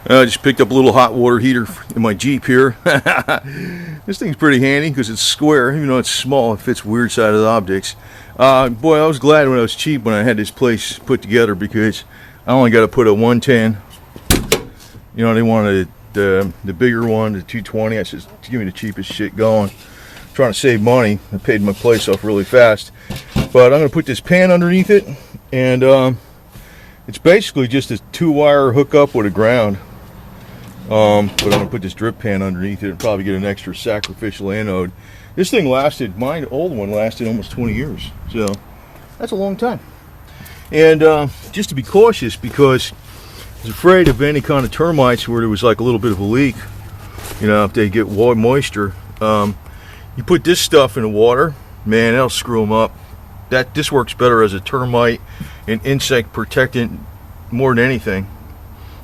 I just picked up a little hot water heater in my Jeep here. This thing's pretty handy because it's square, even though it's small. It fits weird sided objects. Boy, I was glad when I was cheap when I had this place put together because I only got to put a 110. You know, they wanted the bigger one, the 220. I said, give me the cheapest shit going. I'm trying to save money. I paid my place off really fast. But I'm going to put this pan underneath it, and it's basically just a 2-wire hookup with a ground. But I'm going to put this drip pan underneath it and probably get an extra sacrificial anode. This thing lasted, my old one lasted almost 20 years. So that's a long time. And just to be cautious, because I was afraid of any kind of termites where there was like a little bit of a leak. You know, if they get moisture. You put this stuff in the water, man, that'll screw them up. This works better as a termite and insect protectant more than anything.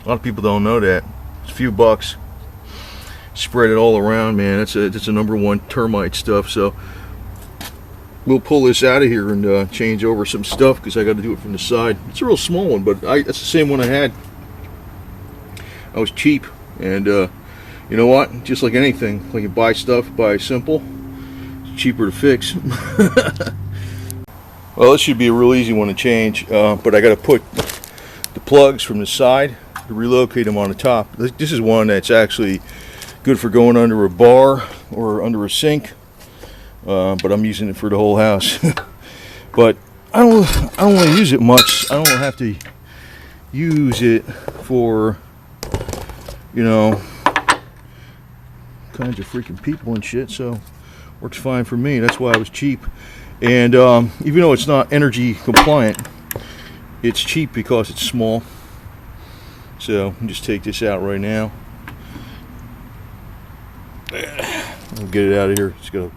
A lot of people don't know that. It's a few bucks. Spread it all around, man. It's a #1 termite stuff. So we'll pull this out of here and change over some stuff because I got to do it from the side. It's a real small one, but that's the same one I had. I was cheap, and you know what? Just like anything, like you buy stuff, buy simple. It's cheaper to fix. Well, this should be a real easy one to change, but I got to put the plugs from the side to relocate them on the top. This is one that's actually good for going under a bar or under a sink, but I'm using it for the whole house. But I don't want to use it much. I don't have to use it for, you know, kinds of freaking people and shit. So works fine for me. That's why I was cheap. And even though it's not energy compliant, it's cheap because it's small. So I'll just take this out right now. I'll get it out of here. Just go.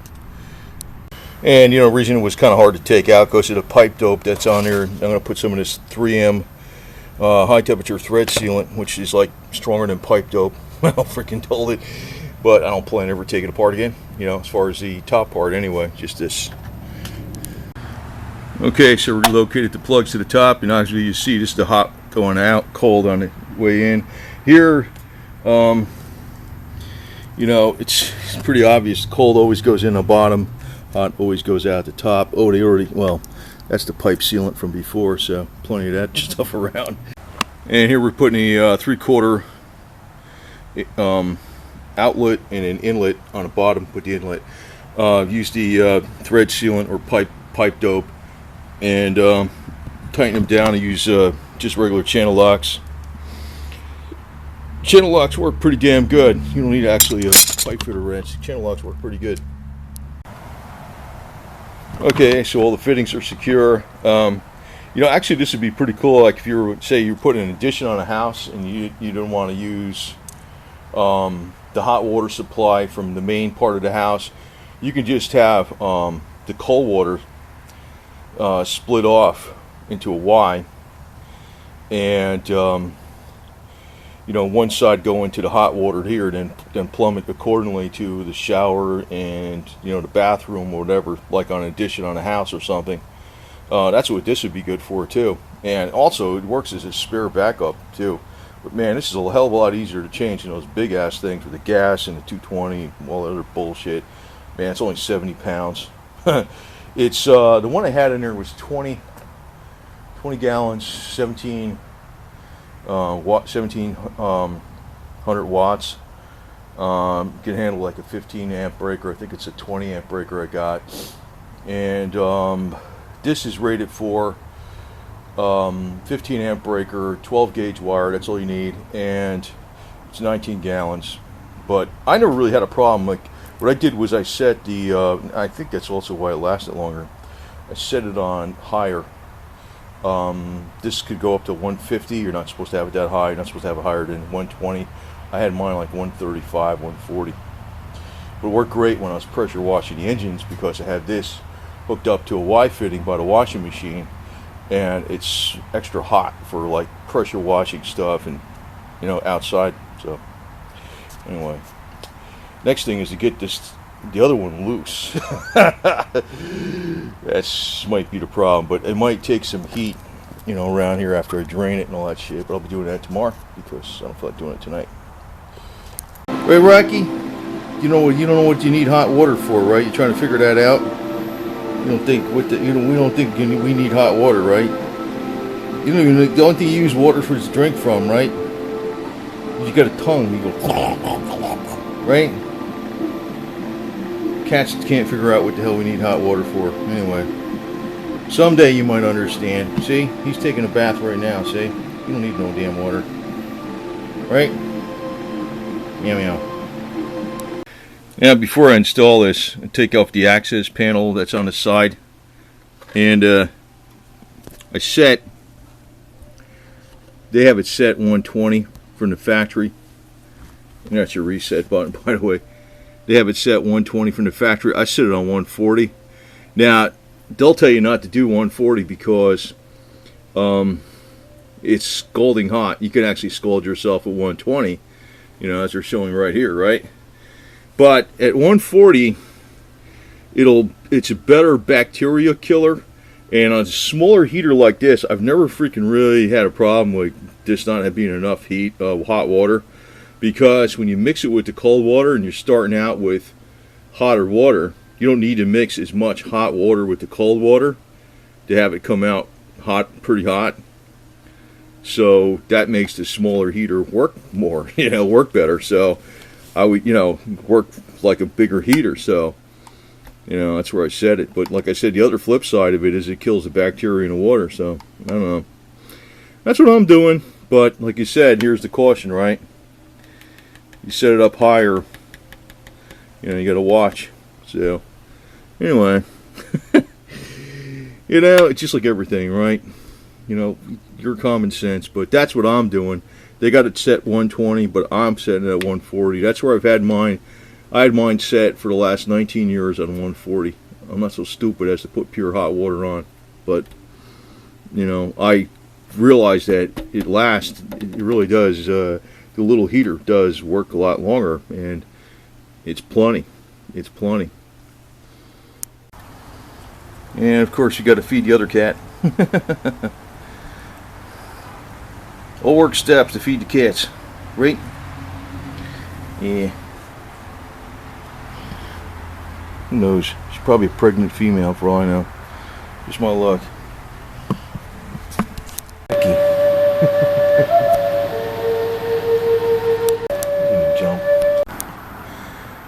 And you know, the reason it was kind of hard to take out because of the pipe dope that's on there. I'm going to put some of this 3M high temperature thread sealant, which is like stronger than pipe dope. I freaking told it, but I don't plan to ever take it apart again. You know, as far as the top part anyway, just this. Okay, so we relocated the plugs to the top, and obviously you see this is the hot going out, cold on the way in. Here, you know, it's pretty obvious. Cold always goes in the bottom, hot always goes out the top. Oh, well, that's the pipe sealant from before, so plenty of that stuff around. And here we're putting a 3/4 outlet and an inlet on the bottom. Put the inlet. Use the thread sealant or pipe dope, and tighten them down and use just regular channel locks. Channel locks work pretty damn good. You don't need actually a pipe fitter wrench. Channel locks work pretty good. Okay, so all the fittings are secure. You know, actually this would be pretty cool. Like if you were, say you're putting an addition on a house and you don't want to use the hot water supply from the main part of the house, you can just have the cold water split off into a Y, and you know, one side go into the hot water here, then plumb it accordingly to the shower and, you know, the bathroom or whatever, like on an addition on a house or something. That's what this would be good for too. And also it works as a spare backup too. But man, this is a hell of a lot easier to change than those big ass things with the gas and the 220 and all that other bullshit. Man, it's only 70 pounds. It's the one I had in there was 20 gallons, 1700 watts. Can handle like a 15 amp breaker. I think it's a 20 amp breaker I got. And this is rated for 15 amp breaker, 12 gauge wire, that's all you need, and it's 19 gallons. But I never really had a problem. Like what I did was I set the I think that's also why it lasted longer. I set it on higher. This could go up to 150. You're not supposed to have it that high. You're not supposed to have it higher than 120. I had mine like 135, 140. But it worked great when I was pressure washing the engines because I had this hooked up to a Y fitting by the washing machine, and it's extra hot for like pressure washing stuff and, you know, outside. So anyway, next thing is to get the other one loose. That might be the problem, but it might take some heat you know, around here after I drain it and all that shit. But I'll be doing that tomorrow because I don't feel like doing it tonight. Hey, Rocky, you don't know what you need hot water for, right? You're trying to figure that out. You don't think we don't think we need hot water, right? You don't even the only thing you use water for is to drink from, right? You got a tongue, you go, right? Cats can't figure out what the hell we need hot water for. Anyway, someday you might understand. See, he's taking a bath right now. See, you don't need no damn water, right? Meow meow. Now, before I install this, I take off the access panel that's on the side, and I set. They have it set 120 from the factory. And that's your reset button, by the way. They have it set 120 from the factory. I set it on 140. Now, they'll tell you not to do 140 because it's scalding hot. You can actually scald yourself at 120, you know, as they're showing right here, right? But at 140, it's a better bacteria killer. And on a smaller heater like this, I've never freaking really had a problem with this not being enough heat, hot water. Because when you mix it with the cold water and you're starting out with hotter water, you don't need to mix as much hot water with the cold water to have it come out hot, pretty hot. So that makes the smaller heater work more, work better. So I would, work like a bigger heater. So, that's where I set it. But like I said, the other flip side of it is it kills the bacteria in the water. So I don't know. That's what I'm doing. But like you said, here's the caution, right? You set it up higher, you got to watch. So, anyway, it's just like everything, right? Your common sense, but that's what I'm doing. They got it set 120, but I'm setting it at 140. That's where I've had mine. I had mine set for the last 19 years on 140. I'm not so stupid as to put pure hot water on, but, I realize that it lasts. It really does. The little heater does work a lot longer, and it's plenty. It's plenty. And of course, you got to feed the other cat. All work steps to feed the cats, right? Yeah. Who knows? She's probably a pregnant female for all I know. Just my luck.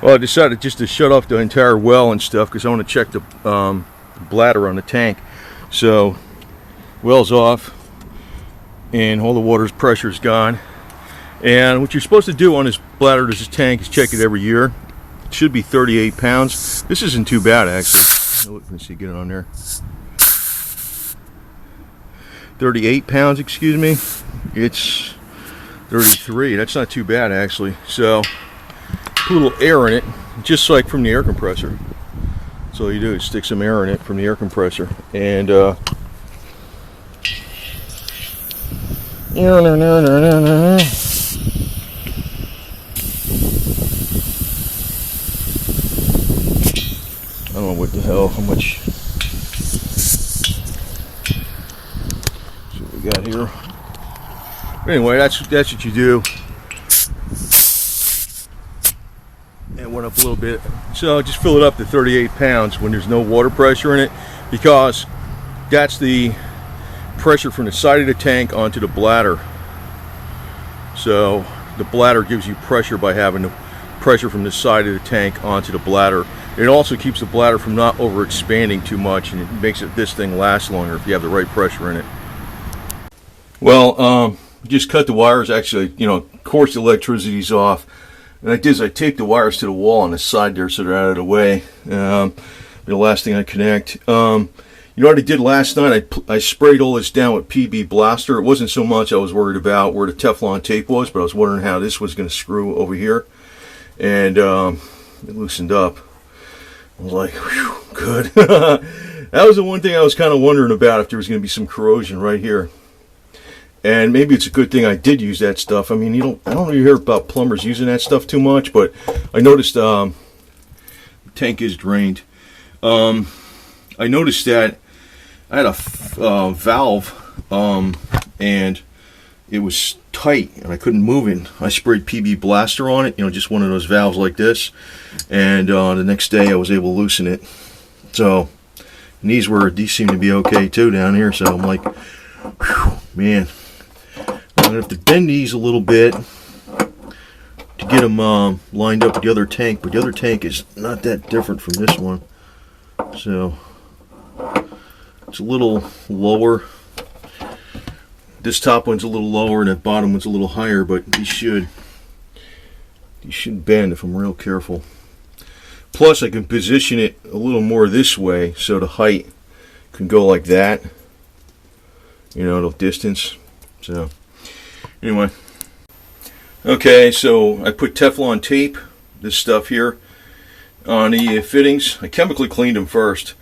Well, I decided just to shut off the entire well and stuff because I want to check the bladder on the tank. So, well's off, and all the water's pressure is gone. And what you're supposed to do on this bladder, this tank, is check it every year. It should be 38 pounds. This isn't too bad, actually. Let's see, get it on there. 38 pounds, excuse me. It's 33. That's not too bad, actually. So, put a little air in it, just like from the air compressor. So all you do is stick some air in it from the air compressor, and I don't know what the hell, how much. See what we got here. Anyway, that's what you do. Went up a little bit, so just fill it up to 38 pounds when there's no water pressure in it, because that's the pressure from the side of the tank onto the bladder. So the bladder gives you pressure by having the pressure from the side of the tank onto the bladder. It also keeps the bladder from not over expanding too much, and it makes this thing last longer if you have the right pressure in it. Well, just cut the wires. Actually, of course the electricity's off. And I did is I taped the wires to the wall on the side there so they're out of the way. The last thing I connect. What I did last night, I sprayed all this down with PB Blaster. It wasn't so much I was worried about where the Teflon tape was, but I was wondering how this was going to screw over here. And it loosened up. I was like, whew, good. That was the one thing I was kind of wondering about, if there was going to be some corrosion right here. And maybe it's a good thing I did use that stuff. I mean, I don't really hear about plumbers using that stuff too much, but I noticed the tank is drained. I noticed that I had a valve and it was tight and I couldn't move it. I sprayed PB Blaster on it, just one of those valves like this, and the next day I was able to loosen it. So these seem to be okay too down here. So I'm like, whew, man, I'm gonna have to bend these a little bit to get them lined up with the other tank, but the other tank is not that different from this one, so it's a little lower. This top one's a little lower and that bottom one's a little higher, but these should bend if I'm real careful. Plus I can position it a little more this way so the height can go like that, it'll distance. So anyway, okay, so I put Teflon tape, this stuff here, on the fittings. I chemically cleaned them first,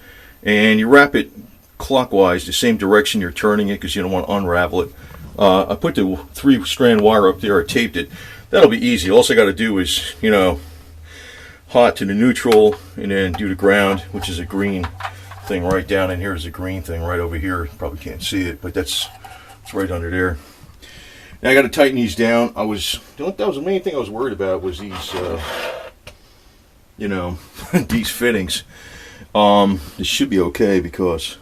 and you wrap it clockwise, the same direction you're turning it, because you don't want to unravel it. I put the 3-strand wire up there, I taped it. That'll be easy. All I got to do is, hot to the neutral, and then do the ground, which is a green thing right down in here. Is a green thing right over here. You probably can't see it, but it's right under there. Now I got to tighten these down. That was the main thing I was worried about, was these, these fittings. This should be okay because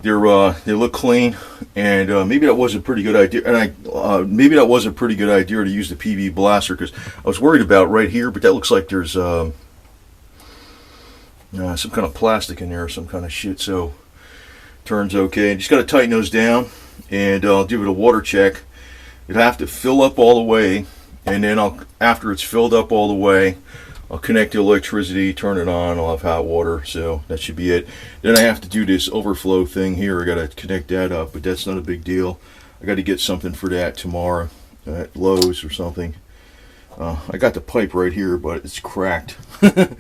they look clean, and maybe that was a pretty good idea. And maybe that was a pretty good idea to use the PB Blaster, because I was worried about right here, but that looks like there's some kind of plastic in there or some kind of shit. So turns okay. Just got to tighten those down, and I'll give it a water check. It'll have to fill up all the way, and then after it's filled up all the way, I'll connect the electricity, turn it on, I'll have hot water, so that should be it. Then I have to do this overflow thing here. I got to connect that up, but that's not a big deal. I got to get something for that tomorrow at Lowe's or something. I got the pipe right here, but it's cracked. Didn't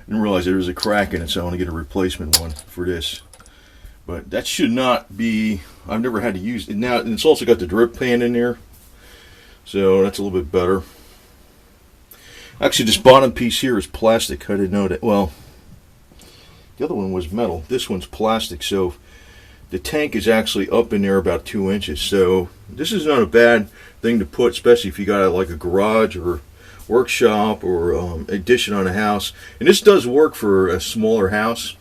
realize there was a crack in it, so I want to get a replacement one for this. But that should not be, I've never had to use it now, and it's also got the drip pan in there, so that's a little bit better. Actually, this bottom piece here is plastic. I didn't know that. Well, the other one was metal. This one's plastic, so the tank is actually up in there about 2 inches. So this is not a bad thing to put, especially if you got like a garage or workshop or addition on a house. And this does work for a smaller house.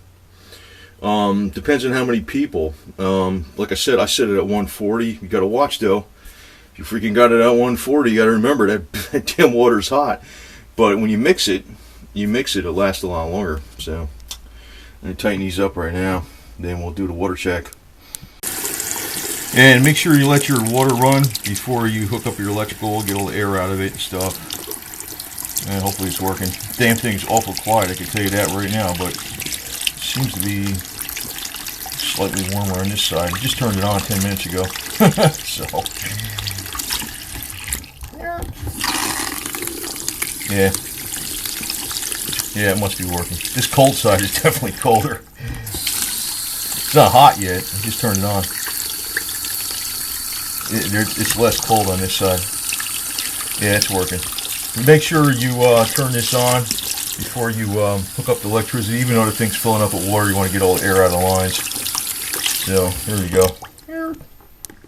Depends on how many people. Like I set it at 140. You got to watch though. If you freaking got it at 140, you got to remember that damn water's hot. But when you mix it, it'll last a lot longer. So I'm going to tighten these up right now. Then we'll do the water check. And make sure you let your water run before you hook up your electrical, get all the air out of it and stuff. And hopefully it's working. Damn thing's awful quiet, I can tell you that right now, but it seems to be slightly warmer on this side. I just turned it on 10 minutes ago. So yeah, it must be working. This cold side is definitely colder. It's not hot yet. I just turned it on. It's less cold on this side. Yeah, it's working. Make sure you turn this on before you hook up the electricity. Even though the thing's filling up with water, you want to get all the air out of the lines. So, here we go.